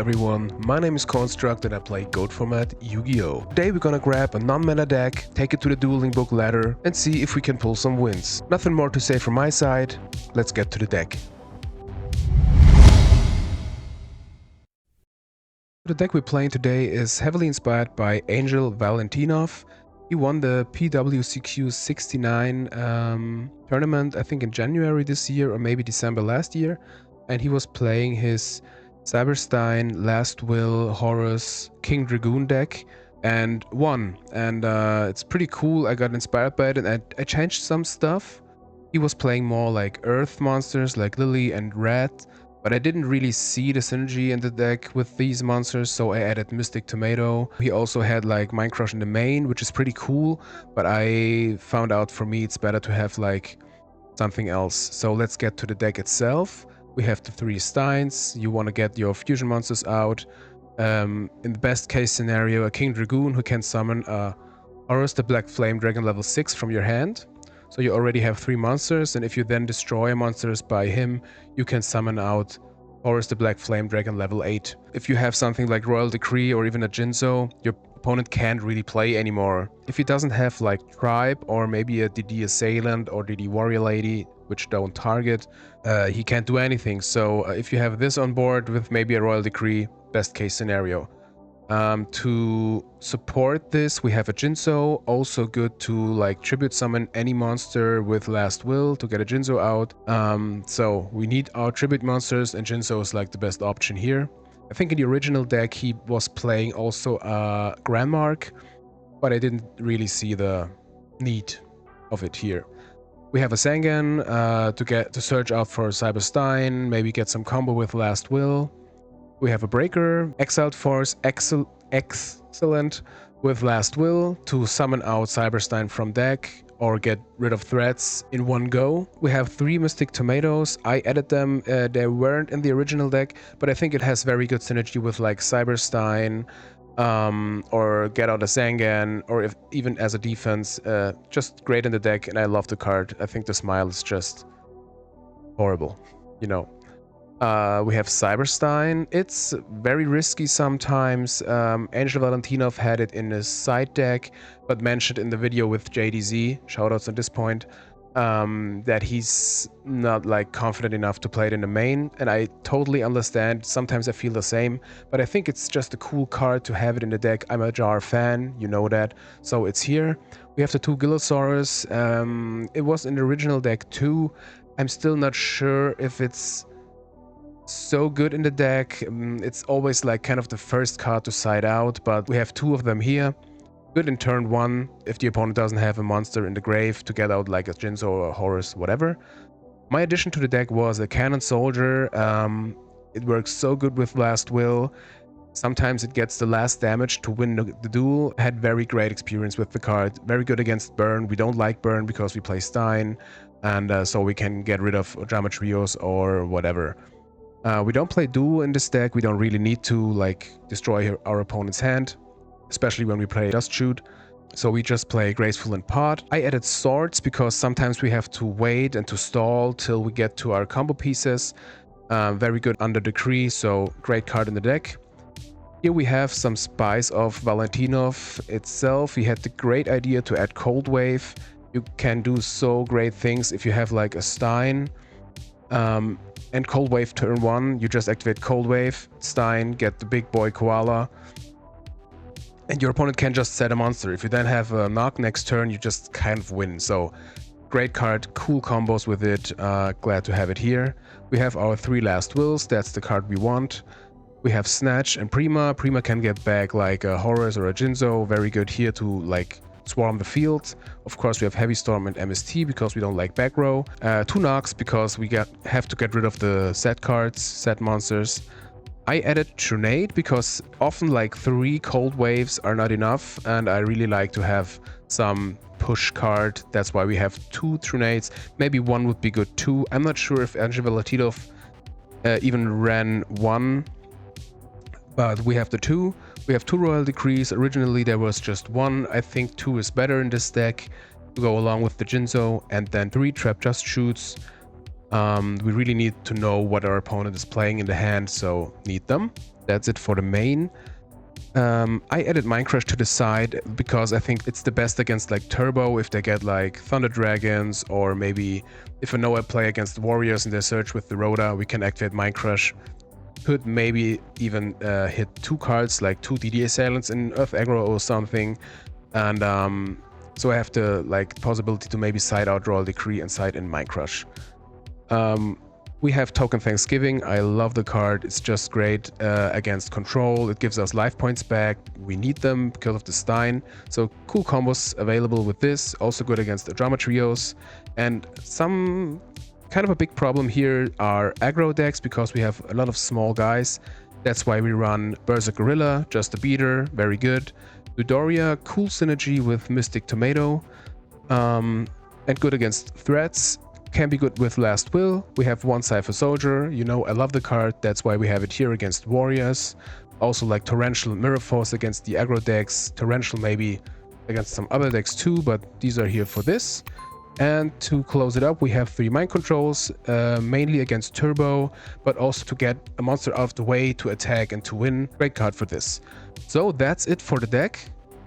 everyone, my name is Construct and I play GOAT format Yu-Gi-Oh! Today we're gonna grab a non-meta deck, take it to the Dueling Book Ladder and see if we can pull some wins. Nothing more to say from my side, let's get to the deck. The deck we're playing today is heavily inspired by Angel Valentinov. He won the PWCQ 69 tournament, I think in January this year or maybe December last year. And he was playing his Stein, Last Will, Horus, Stein-Dragoon Deck and won. And it's pretty cool. I got inspired by it and I changed some stuff. He was playing more like Earth monsters like Lily and Rat, but I didn't really see the synergy in the deck with these monsters, so I added Mystic Tomato. He also had like Mind Crush in the main, which is pretty cool, but I found out for me it's better to have like something else. So let's get to the deck itself. We have the 3 Steins. You want to get your fusion monsters out. In the best case scenario, a Stein-Dragoon who can summon a Horus the Black Flame Dragon level 6 from your hand. So you already have 3 monsters, and if you then destroy monsters by him, you can summon out Horus the Black Flame Dragon level 8. If you have something like Royal Decree or even a Jinzo, your opponent can't really play anymore. If he doesn't have like Tribe or maybe a DD Assailant or DD Warrior Lady, which don't target, he can't do anything. So if you have this on board with maybe a Royal Decree, best case scenario. To support this, we have a Jinzo, also good to like tribute summon any monster with Last Will to get a Jinzo out. So we need our tribute monsters and Jinzo is like the best option here. I think in the original deck he was playing also a Grandmark, but I didn't really see the need of it here. We have a Sangan to search out for Cyberstein, maybe get some combo with Last Will. We have a Breaker, Exiled Force, excellent with Last Will to summon out Cyberstein from deck or get rid of threats in one go. We have 3 Mystic Tomatoes. I added them, they weren't in the original deck, but I think it has very good synergy with like Cyberstein, or get out a Sangan, or if even as a defense, just great in the deck, and I love the card. I think the smile is just horrible, you know. We have Cyberstein. It's very risky sometimes. Angel Valentinov had it in his side deck, but mentioned in the video with JDZ, shoutouts at this point, that he's not like confident enough to play it in the main, and I totally understand. Sometimes I feel the same, but I think it's just a cool card to have it in the deck. I'm a Jar fan, you know that, so it's here. We have the 2 Gillosaurus. It was in the original deck too. I'm still not sure if it's so good in the deck. It's always like kind of the first card to side out, but we have 2 of them here. Good in turn 1 if the opponent doesn't have a monster in the grave to get out like a Jinzo or a Horus, whatever. My addition to the deck was a Cannon Soldier. It works so good with Last Will. Sometimes it gets the last damage to win the duel. I had very great experience with the card. Very good against Burn. We don't like Burn because we play Stein, and so we can get rid of Drama Trios or whatever. We don't play Duel in this deck. We don't really need to like destroy our opponent's hand, especially when we play Dust Shoot. So we just play Graceful and Pot. I added Swords because sometimes we have to wait and to stall till we get to our combo pieces. Very good under Decree, so great card in the deck. Here we have some Spies of Valentinov itself. He had the great idea to add Cold Wave. You can do so great things if you have like a Stein. And Cold Wave turn 1, you just activate Cold Wave, Stein, get the big boy Koala, and your opponent can just set a monster. If you then have a knock next turn, you just kind of win. So great card, cool combos with it, glad to have it here. We have our 3 Last Wills, that's the card we want. We have Snatch and Prima. Prima can get back like a Horus or a Jinzo, very good here to like swarm the field. Of course we have Heavy Storm and MST because we don't like back row. 2 knocks because we have to get rid of the set cards, set monsters. I added Tronade because often like 3 Cold Waves are not enough, and I really like to have some push card. That's why we have 2 Tronades. Maybe 1 would be good too. I'm not sure if Angel Valentinov even ran 1, but we have the 2. We have 2 Royal Decrees. Originally there was just 1. I think 2 is better in this deck to go along with the Jinzo, and then 3 Trap Just Shoots. We really need to know what our opponent is playing in the hand, so need them. That's it for the main. I added Minecraft to the side because I think it's the best against like Turbo if they get like Thunder Dragons, or maybe if I know I play against Warriors in their search with the Rhoda, we can activate Minecraft. Could maybe even hit 2 cards like 2 DD Assailants in Earth Aggro or something. And so I have the like possibility to maybe side out Royal Decree and side in Minecraft. We have Token Thanksgiving. I love the card. It's just great against control. It gives us life points back. We need them because of the Stein. So cool combos available with this. Also good against the drama trios. And some kind of a big problem here are aggro decks because we have a lot of small guys. That's why we run Berserk Gorilla, just a beater, very good. Eudoria, cool synergy with Mystic Tomato. And good against threats. Can be good with Last Will. We have 1 Cypher Soldier. You know, I love the card. That's why we have it here against Warriors. Also like Torrential Mirror Force against the aggro decks. Torrential maybe against some other decks too, but these are here for this. And to close it up, we have 3 Mind Controls, mainly against Turbo, but also to get a monster out of the way to attack and to win. Great card for this. So that's it for the deck.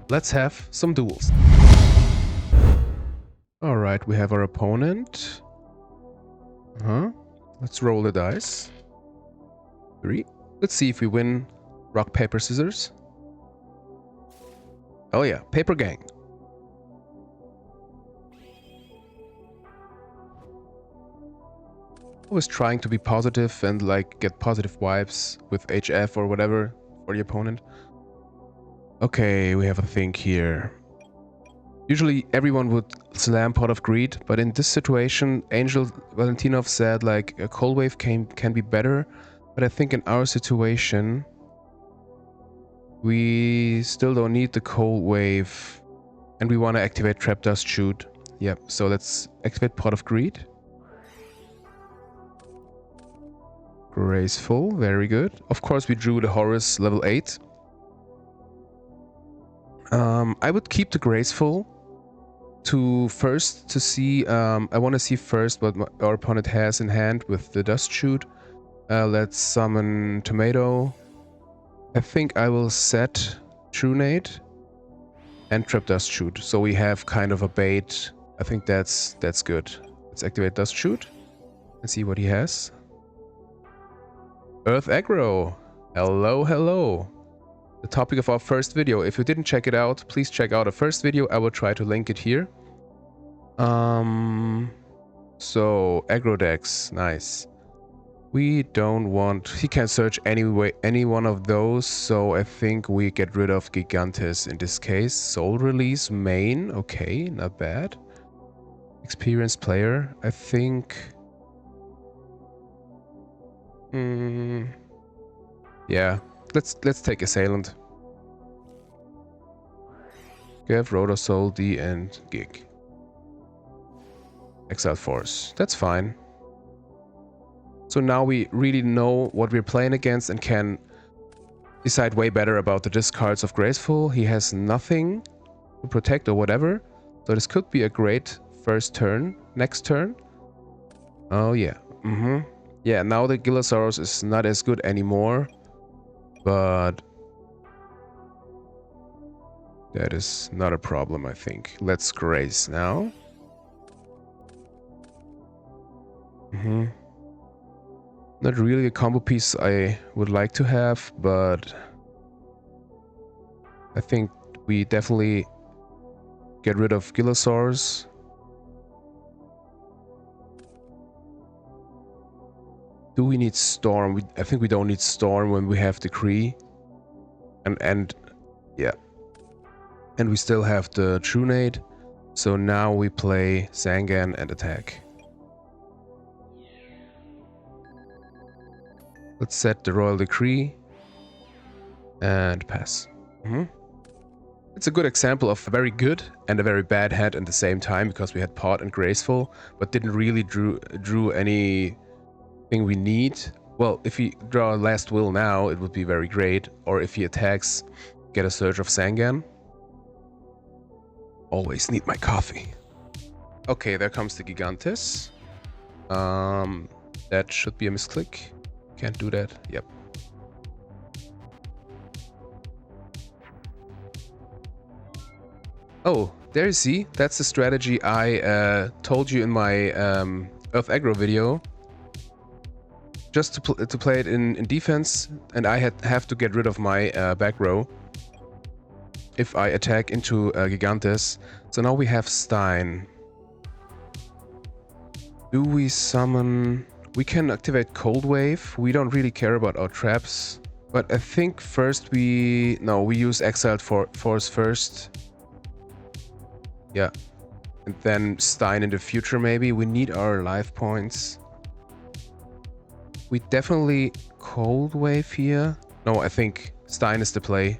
Let's have some duels. Alright, we have our opponent. Let's roll the dice. 3. Let's see if we win. Rock, paper, scissors. Oh yeah, paper gang. Always trying to be positive and like get positive vibes with HF or whatever for the opponent. Okay, we have a thing here. Usually everyone would slam Pot of Greed, but in this situation, Angel Valentinov said like a Cold Wave can be better, but I think in our situation, we still don't need the Cold Wave, and we want to activate Trap Dust Shoot. Yep, so let's activate Pot of Greed. Graceful, very good. Of course, we drew the Horus level 8. I would keep the Graceful to see. I want to see first what our opponent has in hand with the Dust Shoot. Let's summon Tomato. I think I will set True Nade and Trap Dust Shoot, so we have kind of a bait. I think that's good. Let's activate Dust Shoot and see what he has. Earth Aggro. Hello, hello. The topic of our first video. If you didn't check it out, please check out our first video. I will try to link it here. So aggro decks, nice. We don't want. He can search anyway, any one of those. So I think we get rid of Gigantes in this case. Soul Release main. Okay, not bad. Experienced player. I think. Yeah. Let's take Assailant. Gav, Rotor, Soul, D, and Gig. Exile Force. That's fine. So now we really know what we're playing against and can decide way better about the discards of Graceful. He has nothing to protect or whatever. So this could be a great first turn. Next turn. Oh yeah. Yeah, now the Gillosaurus is not as good anymore. But that is not a problem, I think. Let's Grace now. Not really a combo piece I would like to have, but I think we definitely get rid of Gillosaurus. Do we need Storm? I think we don't need Storm when we have Decree. And yeah. And we still have the True Nade. So now we play Zangan and attack. Let's set the Royal Decree and pass. It's a good example of a very good and a very bad hand at the same time, because we had Pot and Graceful, but didn't really drew anything we need. Well, if he draw Last Will now, it would be very great. Or if he attacks, get a Surge of Zangan. Always need my coffee. Okay, there comes the Gigantes. That should be a misclick. Can't do that. Yep. Oh, there you see. That's the strategy I told you in my Earth Aggro video. Just to play it in defense, and I have to get rid of my back row if I attack into Gigantes. So now we have Stein. Do we summon... We can activate Cold Wave. We don't really care about our traps. But I think first we... No, we use Exiled Force first. Yeah. And then Stein in the future maybe. We need our life points. We definitely Cold Wave here. No, I think Stein is the play.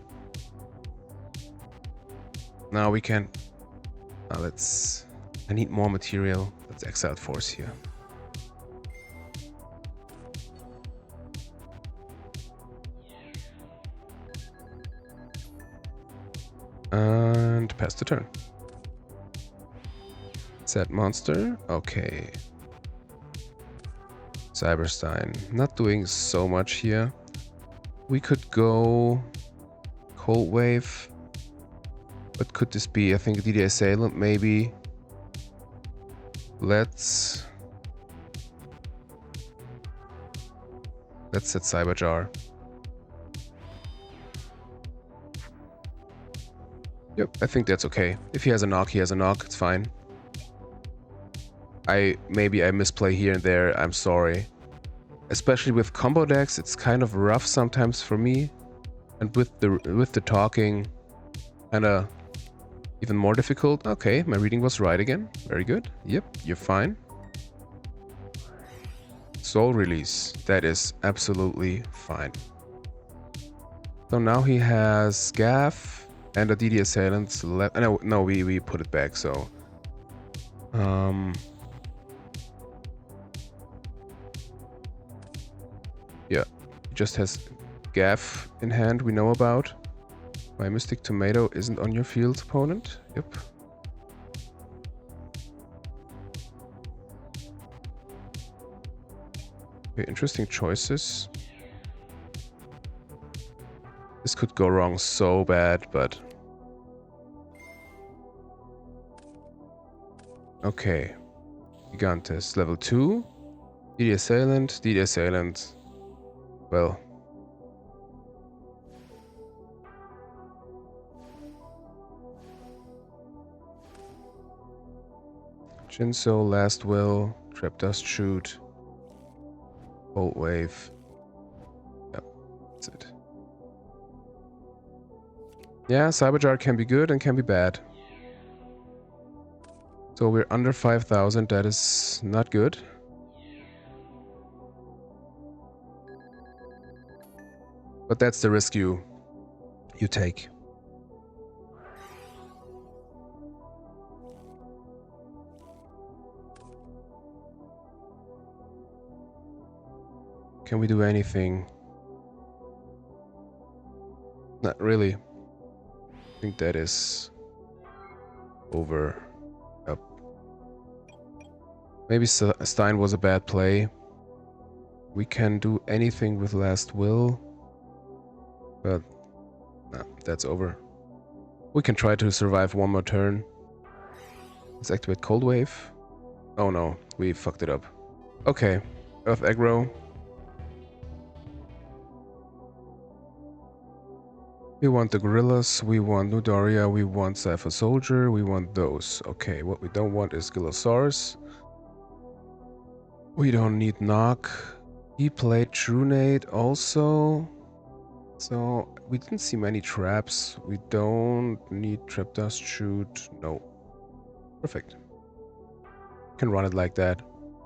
Now we can... let's... I need more material. Let's Exiled Force here. And pass the turn. Set monster. Okay. Cyberstein. Not doing so much here. We could go Cold Wave. What could this be? I think DD Assailant maybe. Let's set Cyberjar. Yep, I think that's okay. If he has a knock, he has a knock. It's fine. Maybe I misplay here and there. I'm sorry. Especially with combo decks, it's kind of rough sometimes for me, and with the talking, kinda even more difficult. Okay, my reading was right again. Very good. Yep, you're fine. Soul Release. That is absolutely fine. So now he has Gaff. And the DD Assailants left. No, we put it back, so... Yeah, he just has Gaff in hand we know about. My Mystic Tomato isn't on your field, opponent. Yep. Okay, interesting choices. This could go wrong so bad, but... Okay. Gigantes, level 2. DD Assailant, DD Assailant. Well. Jinso, Last Will, Trap Dust Shoot. Cold Wave. Yep, that's it. Yeah, Cyberjar can be good and can be bad. So we're under 5,000, that is not good. But that's the risk you take. Can we do anything? Not really. I think that is over. Up. Maybe Stein was a bad play. We can do anything with Last Will. But no, that's over. We can try to survive one more turn. Let's activate Cold Wave. Oh no, we fucked it up. Okay, Earth Aggro. We want the Gorillas, we want Nudaria, we want Cypher Soldier, we want those. Okay, what we don't want is Gillosaurus. We don't need Knock. He played Trunade also. So, we didn't see many traps. We don't need Trap Dust Shoot. No. Perfect. Can run it like that.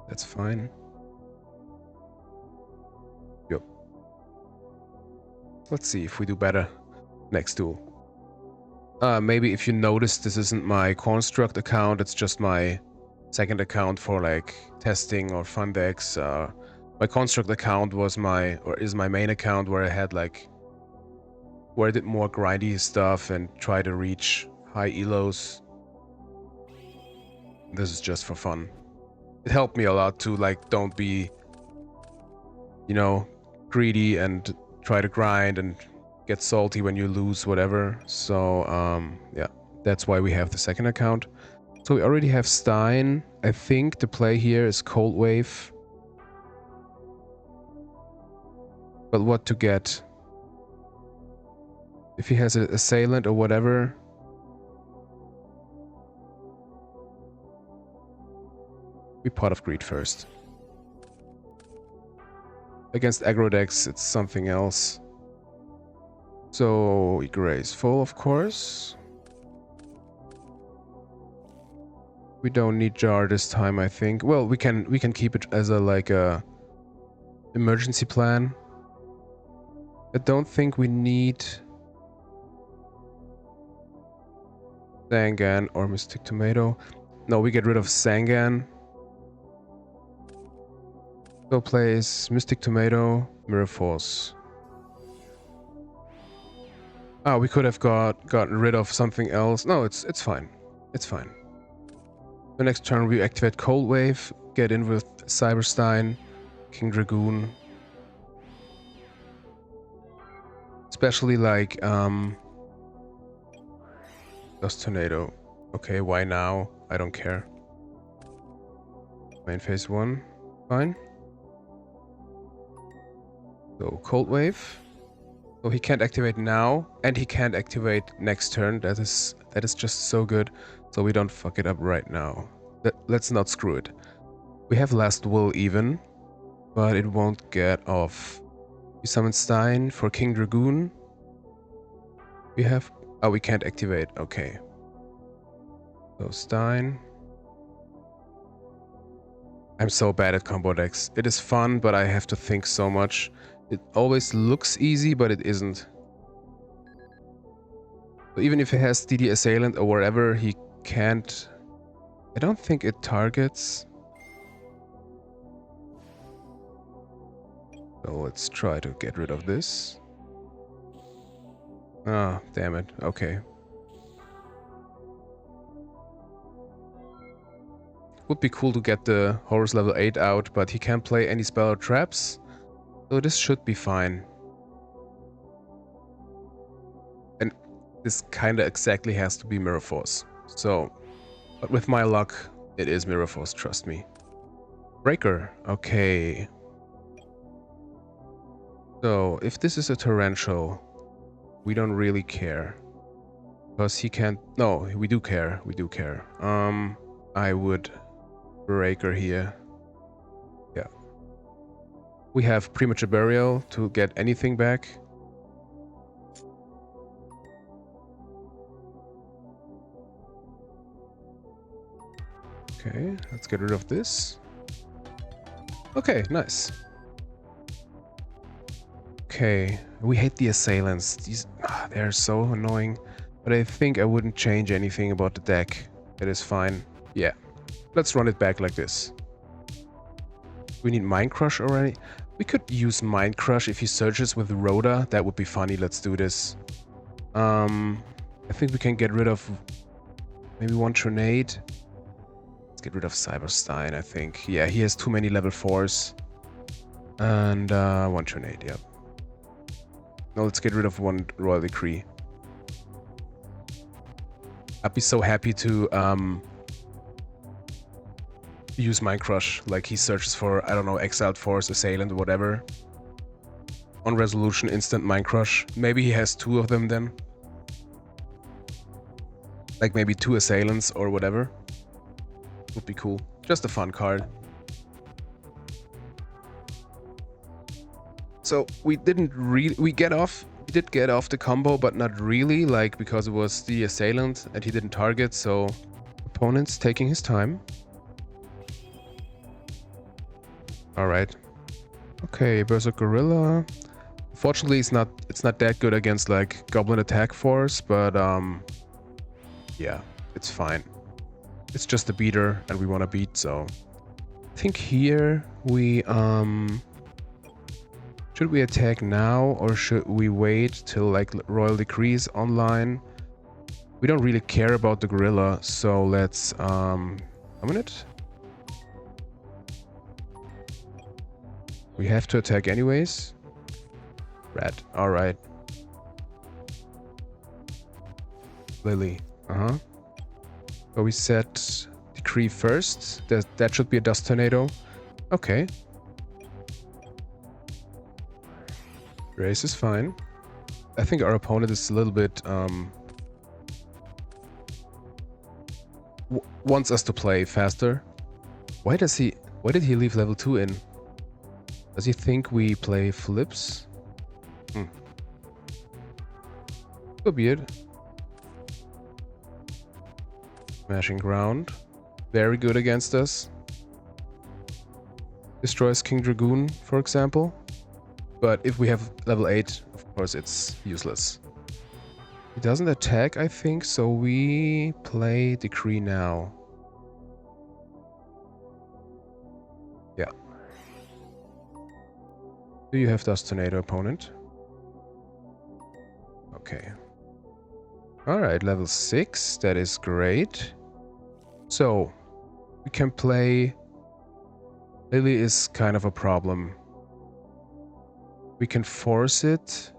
That's fine. Yep. Let's see if we do better. Next duel. Maybe if you notice, this isn't my construct account, it's just my second account for like testing or fun decks. My construct account was is my main account where I had like where I did more grindy stuff and try to reach high elos. This is just for fun. it helped me a lot to like don't be, you know, greedy and try to grind and get salty when you lose whatever. So yeah, that's why we have the second account. So we already have Stein. I think the play here is Cold Wave. But what to get? If he has an assailant or whatever. We Pot of Greed first. Against aggro decks, it's something else. So we grace full, of course. We don't need jar this time, I think. Well, we can keep it as a like a emergency plan. I don't think we need Sangan or Mystic Tomato. No, we get rid of Sangan. So plays Mystic Tomato, Mirror Force. Ah, we could have gotten rid of something else. No, it's fine. It's fine. The next turn we activate Cold Wave, get in with Cyberstein, King Dragoon. Especially like Dust Tornado. Okay, why now? I don't care. Main phase 1. Fine. So Cold Wave. So he can't activate now, and he can't activate next turn. That is just so good. So we don't fuck it up right now. Let's not screw it. We have Last Will even, but it won't get off. We summon Stein for King Dragoon. We have... Oh, we can't activate. Okay. So Stein. I'm so bad at combo decks. It is fun, but I have to think so much. It always looks easy, but it isn't. So even if he has DD Assailant or wherever, he can't... I don't think it targets. So let's try to get rid of this. Ah, damn it. Okay. Would be cool to get the Horus level 8 out, but he can't play any spell or traps. So this should be fine. And this kinda exactly has to be Mirror Force. So, but with my luck, it is Mirror Force, trust me. Breaker, okay. So, if this is a Torrential, we don't really care. Because he can't... No, we do care, we do care. I would Breaker here. Yeah. We have Premature Burial to get anything back. Okay, let's get rid of this. Okay, nice. Okay, we hate the Assailants. These, they're so annoying. But I think I wouldn't change anything about the deck. It is fine. Yeah, let's run it back like this. We need Mind Crush already. We could use Mind Crush if he searches with Rhoda. That would be funny. Let's do this. I think we can get rid of maybe one Tornade. Let's get rid of Cyberstein, I think. Yeah, he has too many level 4s. And one Tornade, yep. No, let's get rid of one Royal Decree. I'd be so happy to use Mind Crush. Like he searches for, I don't know, Exiled Force, Assailant, whatever. On resolution, instant Mind Crush. Maybe he has 2 of them then. Like maybe 2 Assailants or whatever. Would be cool. Just a fun card. So we didn't really... We did get off the combo, but not really, like, because it was the Assailant and he didn't target, so... Opponent's taking his time. Alright. Okay, Berserk Gorilla. Unfortunately, it's not that good against, like, Goblin Attack Force, but, yeah, it's fine. It's just a beater, and we want to beat, so... I think here we, should we attack now, or should we wait till, like, Royal Decree is online? We don't really care about the gorilla, so let's, summon it? We have to attack anyways. Red. Alright. Lily. Uh-huh. So we set decree first. That should be a dust tornado. Okay. Race is fine. I think our opponent is a little bit wants us to play faster. Why did he leave level 2 in? Does he think we play flips? Could be it. Smashing ground. Very good against us. Destroys King Dragoon, for example. But if we have level 8, of course it's useless. He doesn't attack, I think, so we play Decree now. Yeah. Do you have Dust Tornado, opponent? Okay. Alright, level 6, that is great. So, we can play... Lily is kind of a problem. We can force it.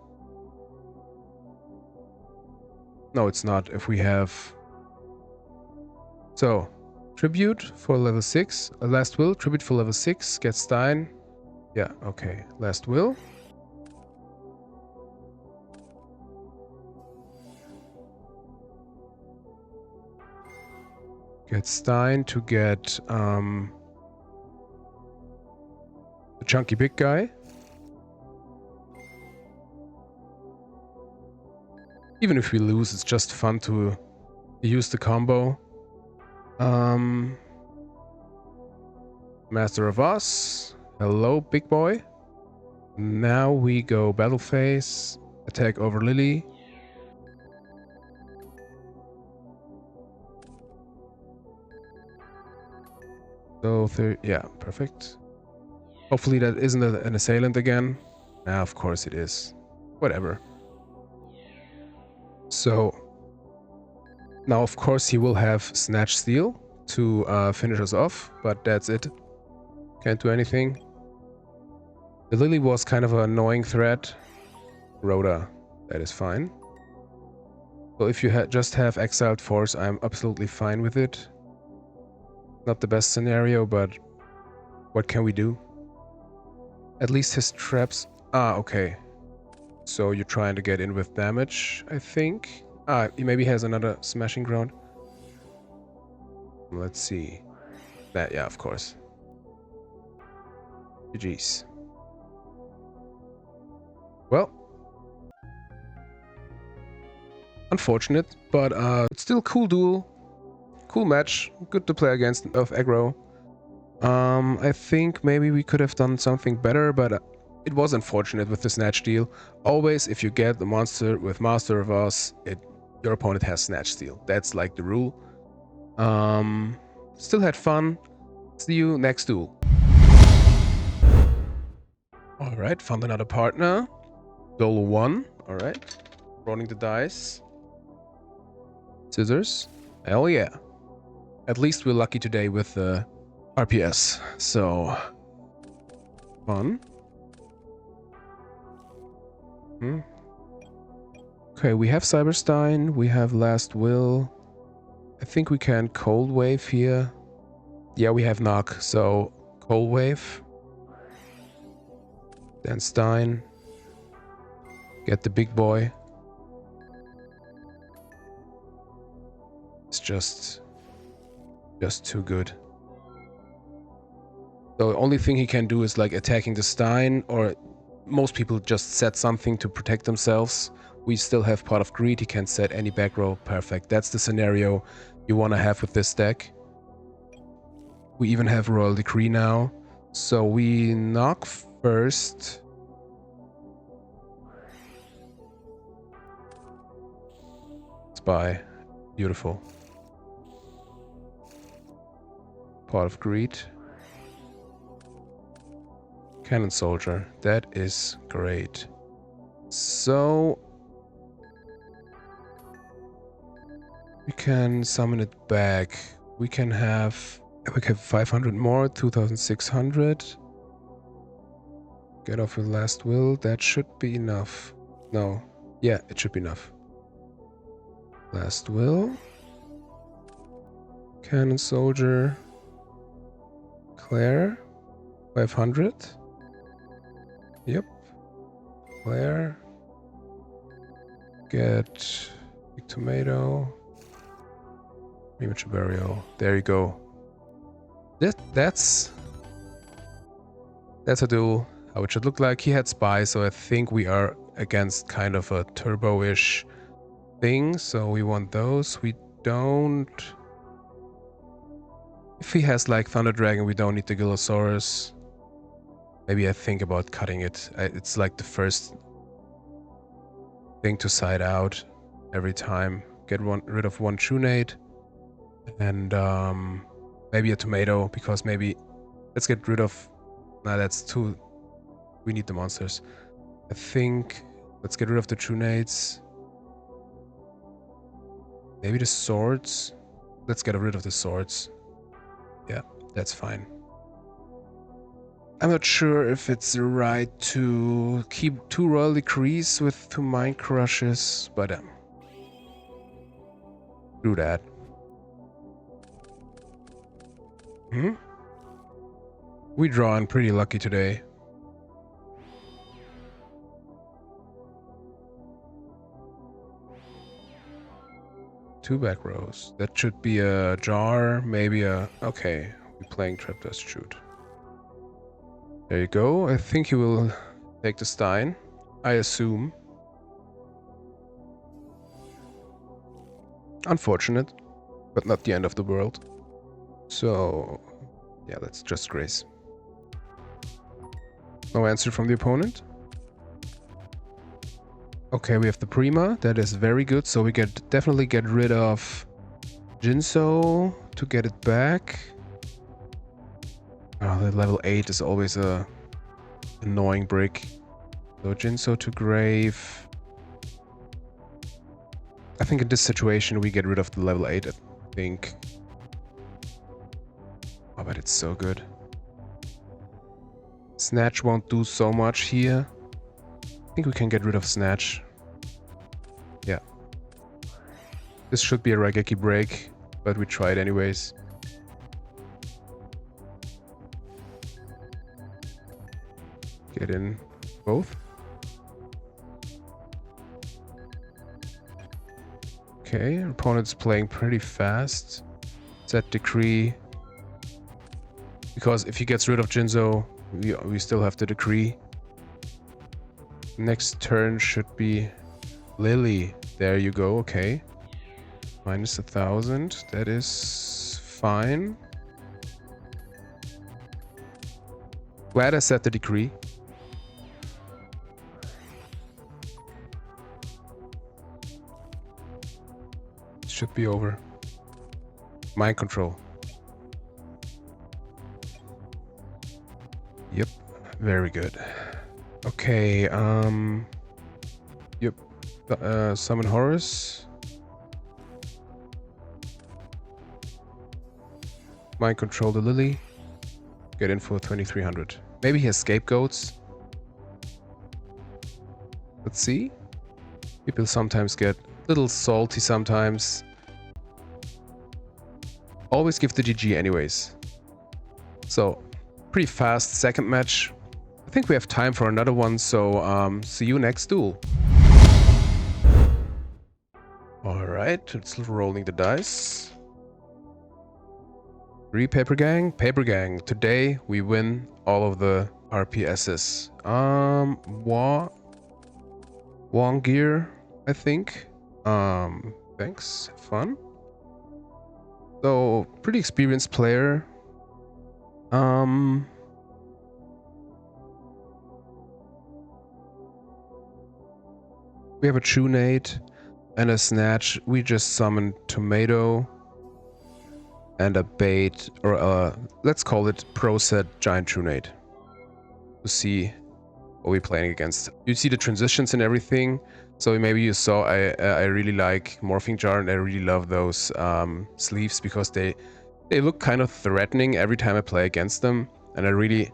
No, it's not if we have... So, Tribute for level 6. Last Will, Tribute for level 6. Get Stein. Yeah, okay. Last Will. Get Stein to get the chunky big guy. Even if we lose, it's just fun to use the combo. Master of Us. Hello, big boy. Now we go battle phase. Attack over Lily. So, yeah, perfect. Hopefully that isn't an assailant again. Nah, of course it is. Whatever. So, now of course he will have Snatch Steel to finish us off, but that's it. Can't do anything. The Lily was kind of an annoying threat. Rhoda, that is fine. So if you just have Exiled Force, I'm absolutely fine with it. Not the best scenario, but what can we do? At least his traps... Ah, okay. So you're trying to get in with damage, I think. Ah, he maybe has another smashing ground. Let's see. That, yeah, of course. GG's. Well. Unfortunate, but it's still a cool duel. Cool match. Good to play against of aggro. I think maybe we could have done something better, but it was unfortunate with the Snatch Steal. Always, if you get the monster with Master of Us, your opponent has Snatch Steal. That's like the rule. Still had fun. See you next duel. Alright, found another partner. Dolo 1. Alright. Rolling the dice. Scissors. Hell yeah. At least we're lucky today with the RPS. So, fun. Okay, we have Cyberstein, we have Last Will. I think we can Cold Wave here. Yeah, we have Knock, so Cold Wave. Then Stein. Get the big boy. It's just too good. The only thing he can do is like attacking the Stein, or most people just set something to protect themselves. We still have Pot of Greed, he can set any back row. Perfect. That's the scenario you want to have with this deck. We even have Royal Decree now. So we knock first. Spy. Beautiful. Pot of Greed. Cannon Soldier. That is great. So we can summon it back. We have 500 more, 2600. Get off with Last Will. That should be enough. No. Yeah, it should be enough. Last Will. Cannon Soldier. Claire. 500. Yep. Claire. Get Big Tomato. Premature Burial. There you go. That's a duel. How it should look like. He had Spy, so I think we are against kind of a turbo-ish thing. So we want those. We don't... If he has like Thunder Dragon, we don't need the Gillosaurus. Maybe I think about cutting it. It's like the first thing to side out every time. Get rid of one Shunade. And maybe a Tomato, because maybe... Let's get rid of... Nah, that's too... We need the monsters. I think... Let's get rid of the Shunades. Maybe the swords. Let's get rid of the swords. Yeah, that's fine. I'm not sure if it's right to keep 2 Royal Decrees with 2 Mind Crushes, but do that. We drawing pretty lucky today. Two back rows. That should be a jar, maybe a... Okay, we're playing Trap Dust Shoot. There you go. I think he will take the Stein. I assume. Unfortunate, but not the end of the world. So, yeah, let's just grace. No answer from the opponent. Okay, we have the Prima. That is very good. So we definitely get rid of Jinso to get it back. Oh, the level 8 is always a annoying brick. So Jinso to grave. I think in this situation we get rid of the level 8, I think. Oh, but it's so good. Snatch won't do so much here. I think we can get rid of Snatch. Yeah. This should be a Raigeki break, but we try it anyways. Get in both. Okay, opponent's playing pretty fast. Set Decree. Because if he gets rid of Jinzo, we still have the Decree. Next turn should be Lily. There you go, okay. Minus 1,000. That is fine. Glad I set the Decree. Should be over. Mind control. Yep, very good. Okay, yep. Summon Horus. Mind control the Lily. Get in for 2,300. Maybe he has scapegoats. Let's see. People sometimes get a little salty sometimes. Always give the GG anyways. So, pretty fast second match. I think we have time for another one, so see you next duel. Alright, it's rolling the dice. 3 Paper Gang. Paper Gang. Today we win all of the RPSs. Wong Gear, I think. Thanks. Have fun. So, pretty experienced player. We have a Chunade and a Snatch. We just summoned Tomato and a bait, or a, let's call it Pro Set Giant Chunade. To see what we're playing against. You see the transitions and everything. So maybe you saw I really like Morphing Jar, and I really love those sleeves because they look kind of threatening every time I play against them, and I really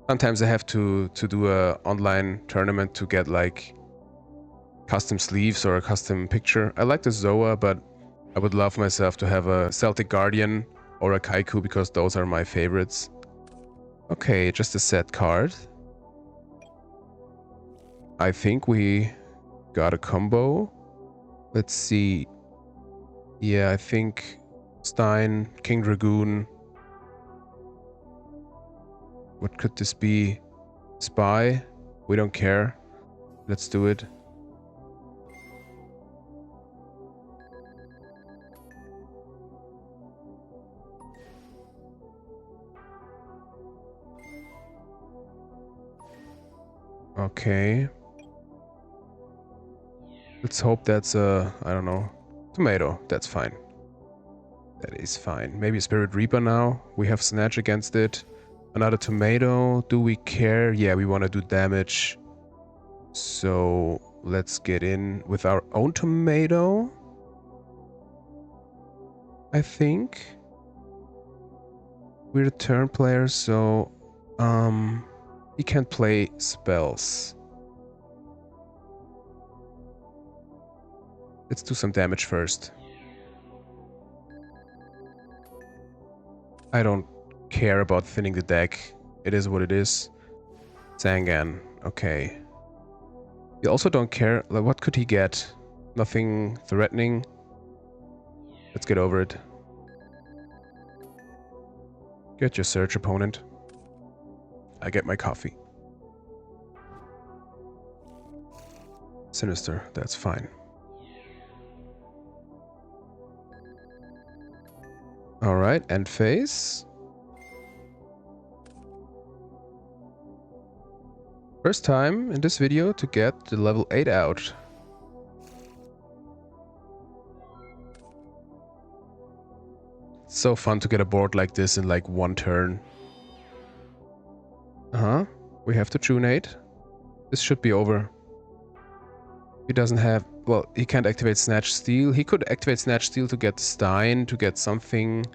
Sometimes I have to do a online tournament to get like custom sleeves or a custom picture. I like the Zoa, but I would love myself to have a Celtic Guardian or a Kaiku because those are my favorites. Okay, just a set card. I think we got a combo. Let's see. Yeah, I think Stein, King Dragoon. What could this be? Spy? We don't care. Let's do it. Okay. Let's hope that's a, I don't know, tomato. That's fine. That is fine. Maybe a Spirit Reaper now. We have Snatch against it. Another tomato. Do we care? Yeah, we want to do damage. So let's get in with our own tomato. I think. We're a turn player, so he can't play spells. Let's do some damage first. I don't care about thinning the deck. It is what it is. Zangan. Okay. You also don't care. Like, what could he get? Nothing threatening. Let's get over it. Get your search, opponent. I get my coffee. Sinister. That's fine. Alright, end phase. First time in this video to get the level 8 out. It's so fun to get a board like this in like one turn. We have to Junate. This should be over. He doesn't have... Well, he can't activate Snatch Steal. He could activate Snatch Steal to get Stein, to get something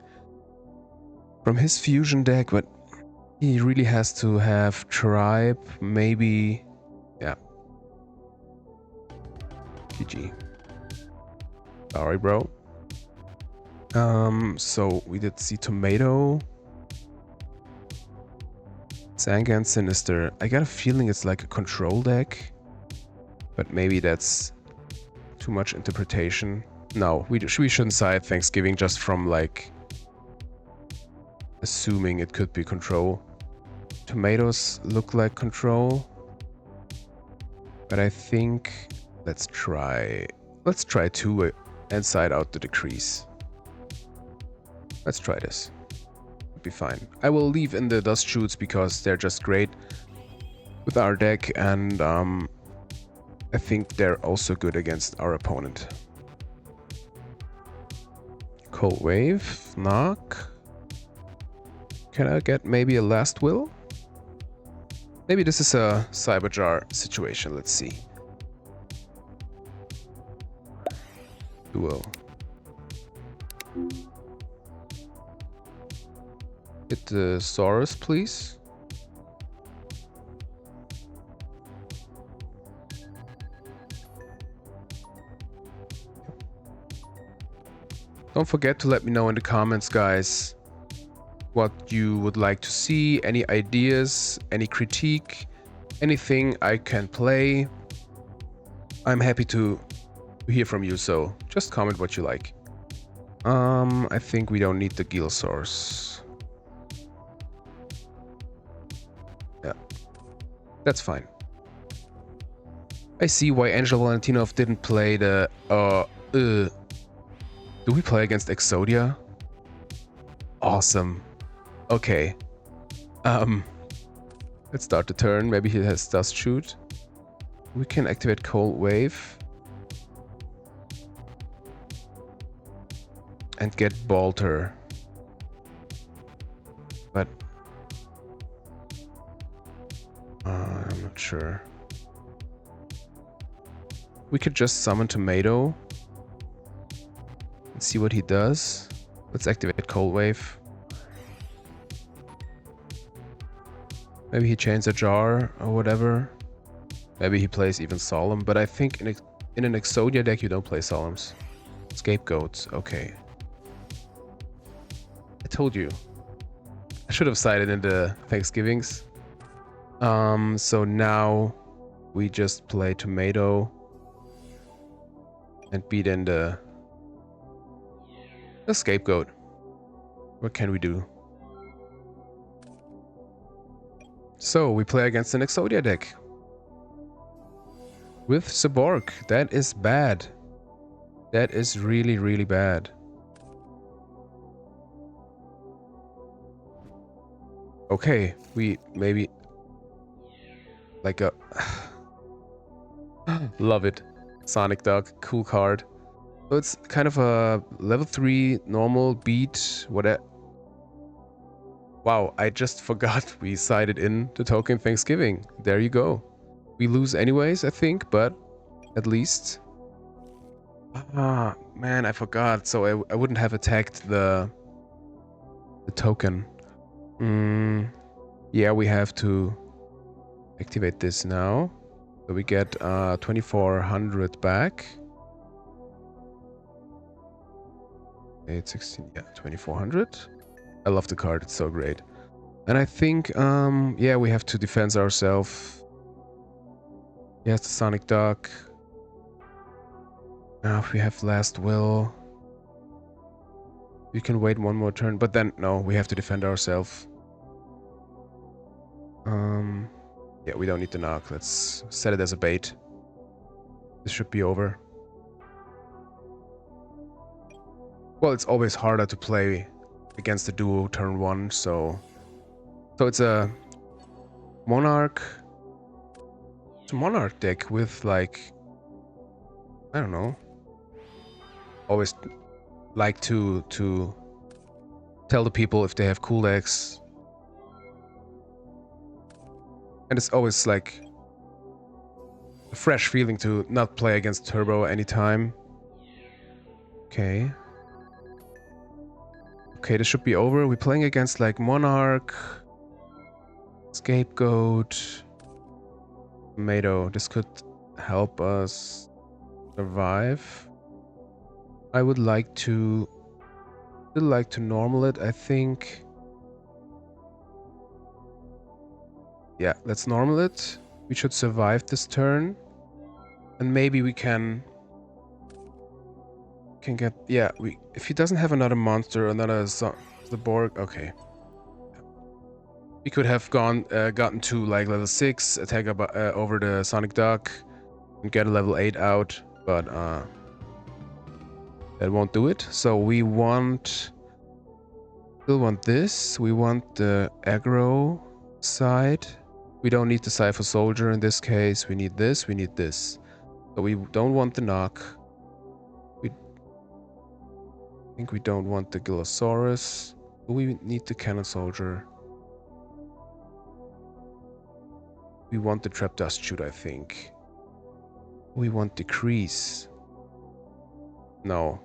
from his fusion deck, but he really has to have Tribe, maybe... Yeah. GG. Sorry, bro. So we did see Tomato. Zangan Sinister. I got a feeling it's like a control deck. But maybe that's too much interpretation. No, we shouldn't side Thanksgiving just from like assuming it could be control. Tomatoes look like control. But I think let's try 2 and side out the decrease. Let's try this. It'll be fine. I will leave in the dust shoots because they're just great with our deck, and I think they're also good against our opponent. Cold Wave, knock. Can I get maybe a Last Will? Maybe this is a Cyberjar situation, let's see. Duo. Hit the Saurus, please. Don't forget to let me know in the comments, guys, what you would like to see, any ideas, any critique, anything I can play. I'm happy to hear from you, so just comment what you like. I think we don't need the Gil source. Yeah, that's fine. I see why Angel Valentinov didn't play the do we play against Exodia? Awesome. Okay. Let's start the turn. Maybe he has Dust Shoot. We can activate Cold Wave. And get Balter. But I'm not sure. We could just summon Tomato. Let's see what he does. Let's activate Cold Wave. Maybe he chains a jar or whatever. Maybe he plays even Solemn, but I think in an Exodia deck you don't play Solemns. Scapegoats, okay. I told you. I should have sided in the Thanksgivings. So now we just play Tomato and beat in the Scapegoat. What can we do? So we play against an Exodia deck. With Saborg. That is bad. That is really, really bad. Okay, we maybe like a love it. Sonic Duck, cool card. So it's kind of a level 3 normal beat, whatever. Wow, I just forgot we sided in the token Thanksgiving. There you go. We lose anyways, I think, but at least. Ah, man, I forgot. So I wouldn't have attacked the token. Yeah, we have to activate this now. So we get 2400 back. 816, yeah, 2400. I love the card, it's so great. And I think, yeah, we have to defend ourselves. Yes, the Sonic Duck. Now if we have Last Will, we can wait one more turn, but then, no, we have to defend ourselves. Yeah, we don't need the knock. Let's set it as a bait. This should be over. Well, it's always harder to play against the duo turn 1, so it's a Monarch. It's a Monarch deck with, like, I don't know. Always like to tell the people if they have cool decks. And it's always like a fresh feeling to not play against Turbo anytime. Okay. Okay, this should be over. We're playing against like Monarch, Scapegoat, Tomato. This could help us survive. I would like to normal it, I think. Yeah, let's normal it. We should survive this turn. And maybe we can get, yeah, if he doesn't have another monster, another the Borg, okay. We could have gotten to like level 6, attack over the Sonic Duck, and get a level 8 out, but that won't do it. So we still want this. We want the aggro side. We don't need the Cypher Soldier in this case. We need this, we need this. So we don't want the knock. I think we don't want the Gillosaurus. We need the Cannon Soldier. We want the Trap Dust Shoot, I think. We want Decrease. No.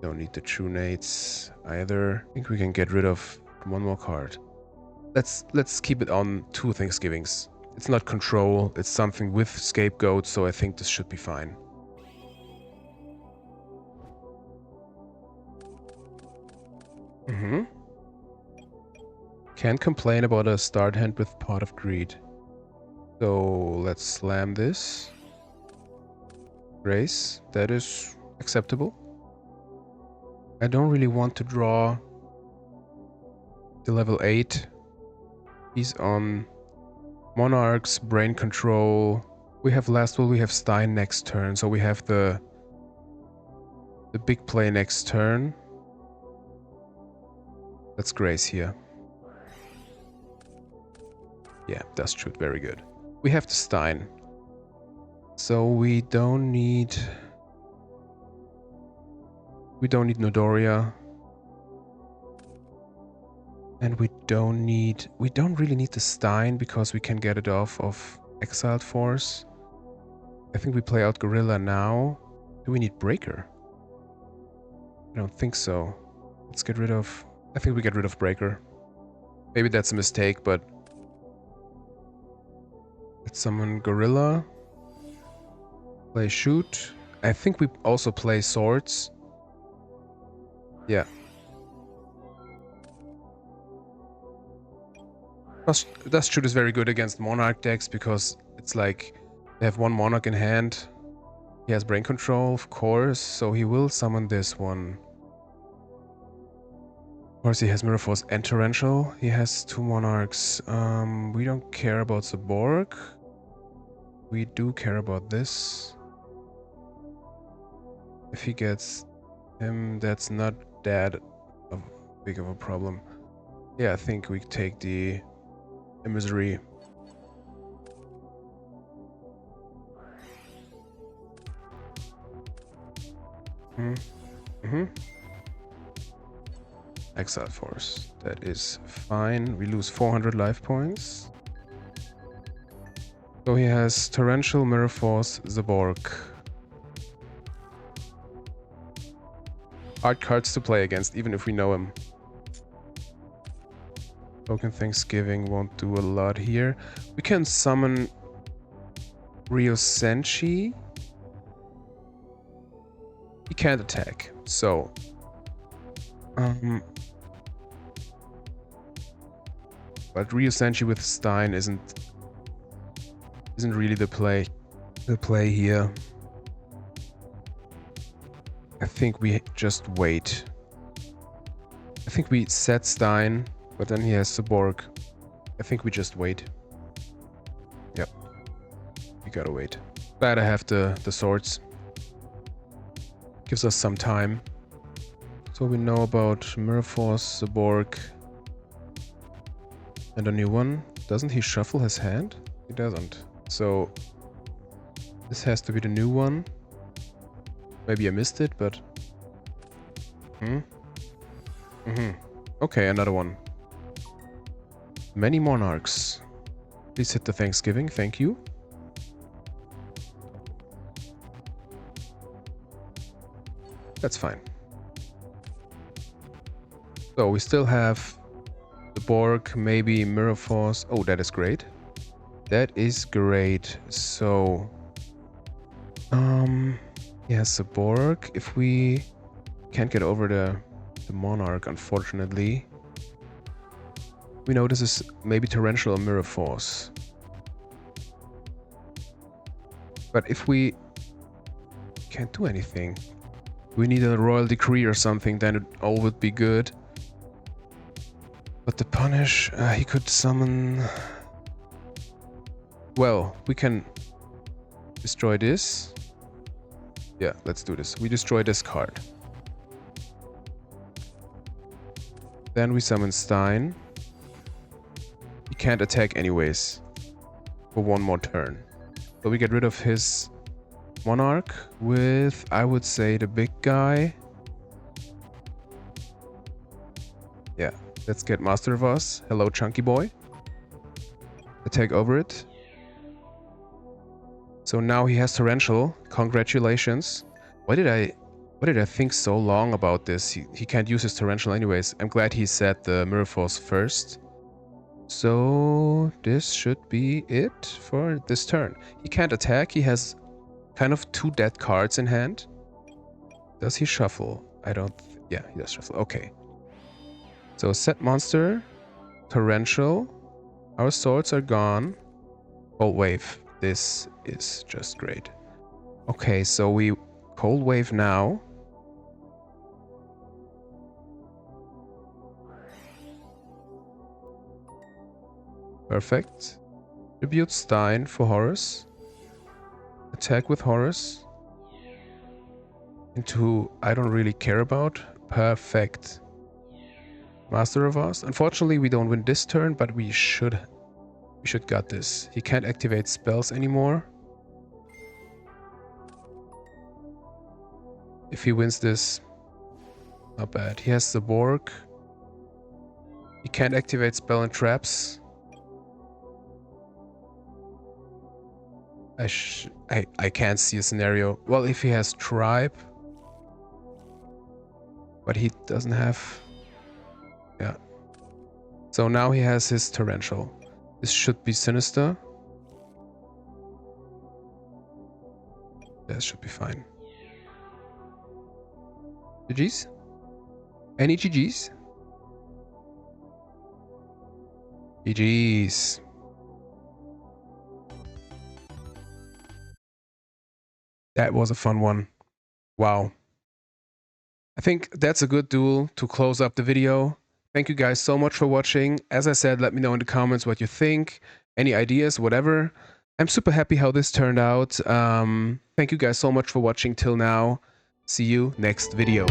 Don't need the True Nates either. I think we can get rid of one more card. Let's keep it on 2 Thanksgivings. It's not control, it's something with Scapegoat, so I think this should be fine. Can't complain about a start hand with Pot of Greed. So let's slam this. Grace, that is acceptable. I don't really want to draw the level 8. He's on Monarchs, Brain Control. We have Last Will, we have Stein next turn, so we have the big play next turn. Let's Grace here. Yeah, Dust Shoot, very good. We have the Stein. So we don't need Nodoria. And we don't really need the Stein because we can get it off of Exiled Force. I think we play out Gorilla now. Do we need Breaker? I don't think so. Let's get rid of, I think we get rid of Breaker. Maybe that's a mistake, but let's summon Gorilla. Play Shoot. I think we also play Swords. Yeah. Dust Shoot is very good against Monarch decks because it's like they have one Monarch in hand. He has Brain Control, of course, so he will summon this one. Of course, he has Mirror Force and Torrential. He has 2 Monarchs. We don't care about the Borg. We do care about this. If he gets him, that's not that big of a problem. Yeah, I think we take the Misery. Exile Force. That is fine. We lose 400 life points. So he has Torrential, Mirror Force, Zaborg. Hard cards to play against, even if we know him. Token Thanksgiving won't do a lot here. We can summon Ryo Senshi. He can't attack, so but Ryo Senshi with Stein isn't really the play here. I think we just wait. I think we set Stein, but then he has the Borg. I think we just wait. Yep. We gotta wait. Glad I have the swords. Gives us some time. So we know about Mirror Force, the Borg, and a new one. Doesn't he shuffle his hand? He doesn't. So this has to be the new one. Maybe I missed it, but... Okay, another one. Many Monarchs. Please hit the Thanksgiving, thank you. That's fine. So we still have the Borg, maybe Mirror Force. Oh, that is great. That is great. So... yes, the Borg. If we can't get over the Monarch, unfortunately. We know this is maybe Torrential or Mirror Force. But if we can't do anything, we need a Royal Decree or something, then it all would be good. But the punish, he could summon... Well, we can destroy this. Yeah, let's do this. We destroy this card. Then we summon Stein. He can't attack anyways for one more turn. So we get rid of his Monarch with, I would say, the big guy. Yeah, let's get Master of Us. Hello, Chunky Boy. Attack over it. So now he has Torrential. Congratulations. Why did I think so long about this? He can't use his Torrential anyways. I'm glad he set the Mirror Force first. So this should be it for this turn. He can't attack. He has kind of 2 dead cards in hand. Does he shuffle? I don't... Yeah, he does shuffle. Okay. So set monster, Torrential. Our swords are gone. Cold Wave. This is just great. Okay, so we Cold Wave now. Perfect. Tribute Stein for Horus. Attack with Horus. Into I don't really care about. Perfect. Master of Us. Unfortunately, we don't win this turn, but we should got this. He can't activate spells anymore. If he wins this, not bad. He has the Borg. He can't activate spell and traps. I can't see a scenario. Well, if he has Tribe. But he doesn't have... Yeah. So now he has his torrential. This should be sinister. That should be fine. GG's? Any GG's? GG's. That was a fun one. Wow. I think that's a good duel to close up the video. Thank you guys so much for watching. As I said, let me know in the comments what you think, any ideas, whatever. I'm super happy how this turned out. Thank you guys so much for watching till now. See you next video.